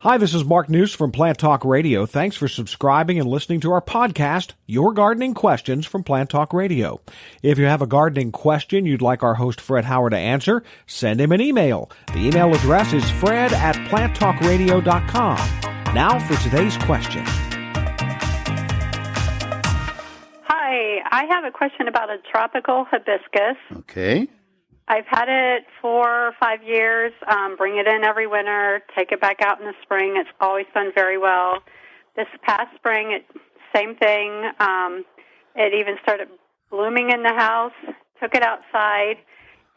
Hi, this is Mark News from Plant Talk Radio. Thanks for subscribing and listening to our podcast, Your Gardening Questions from Plant Talk Radio. If you have a gardening question you'd like our host Fred Howard to answer, send him an email. The email address is fred@planttalkradio.com. Now for today's question. Hi, I have a question about a tropical hibiscus. Okay. I've had it 4 or 5 years, bring it in every winter, take it back out in the spring. It's always done very well. This past spring, same thing. It even started blooming in the house, took it outside,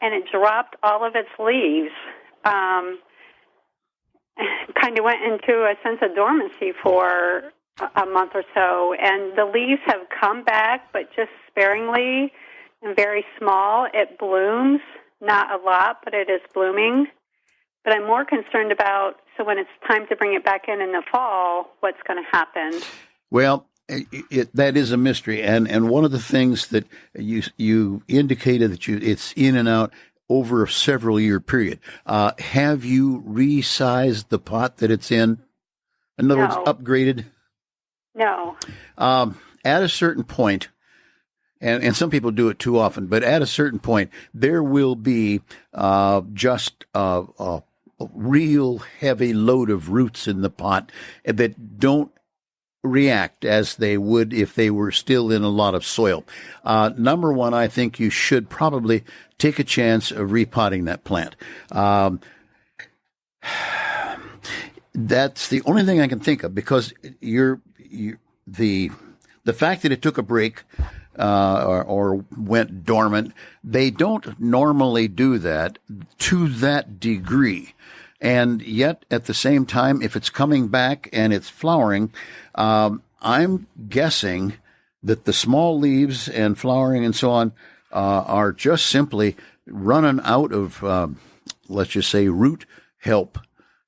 and it dropped all of its leaves. Kind of went into a sense of dormancy for a month or so, and the leaves have come back, but just sparingly and very small. It blooms, not a lot, but it is blooming. But I'm more concerned about, so when it's time to bring it back in the fall, what's going to happen? Well, that is a mystery, and one of the things that you indicated that it's in and out over a several year period. Have you resized the pot that it's in? In other words, upgraded? No. At a certain point, and some people do it too often, but at a certain point, there will be just a real heavy load of roots in the pot that don't react as they would if they were still in a lot of soil. Number one, I think you should probably take a chance of repotting that plant. That's the only thing I can think of, because the fact that it took a break or went dormant, they don't normally do that to that degree. And yet, at the same time, if it's coming back and it's flowering, I'm guessing that the small leaves and flowering and so on are just simply running out of, let's just say, root help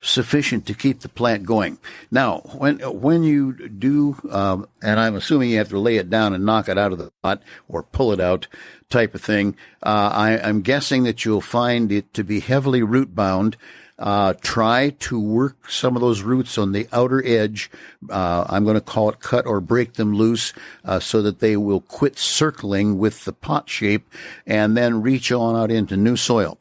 sufficient to keep the plant going. Now, when you do, and I'm assuming you have to lay it down and knock it out of the pot or pull it out type of thing, I'm guessing that you'll find it to be heavily root bound. Try to work some of those roots on the outer edge. I'm going to call it cut or break them loose, so that they will quit circling with the pot shape and then reach on out into new soil.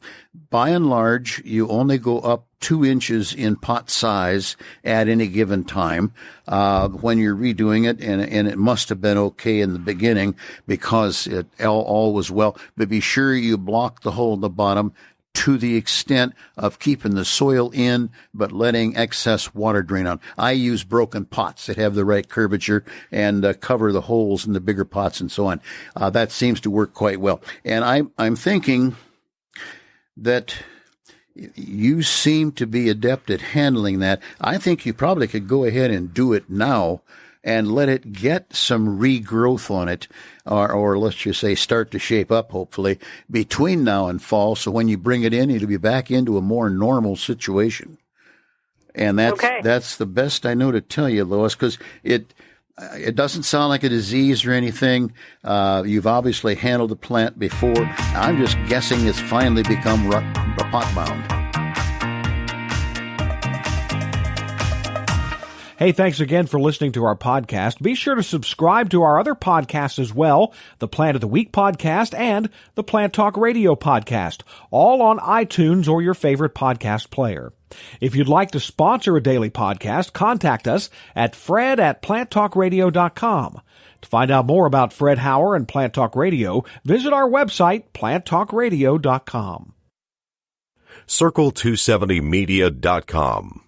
By and large, you only go up 2 inches in pot size at any given time when you're redoing it, and it must have been okay in the beginning because it all was well. But be sure you block the hole in the bottom to the extent of keeping the soil in, but letting excess water drain out. I use broken pots that have the right curvature and cover the holes in the bigger pots and so on. That seems to work quite well. And I'm thinking that you seem to be adept at handling that. I think you probably could go ahead and do it now and let it get some regrowth on it, or let's just say start to shape up, hopefully, between now and fall. So when you bring it in, it'll be back into a more normal situation. And that's the best I know to tell you, Lois, because it doesn't sound like a disease or anything. You've obviously handled the plant before. I'm just guessing it's finally become pot bound. Hey, thanks again for listening to our podcast. Be sure to subscribe to our other podcasts as well, the Plant of the Week podcast and the Plant Talk Radio podcast, all on iTunes or your favorite podcast player. If you'd like to sponsor a daily podcast, contact us at fred@planttalkradio.com. To find out more about Fred Howard and Plant Talk Radio, visit our website, planttalkradio.com. Circle270media.com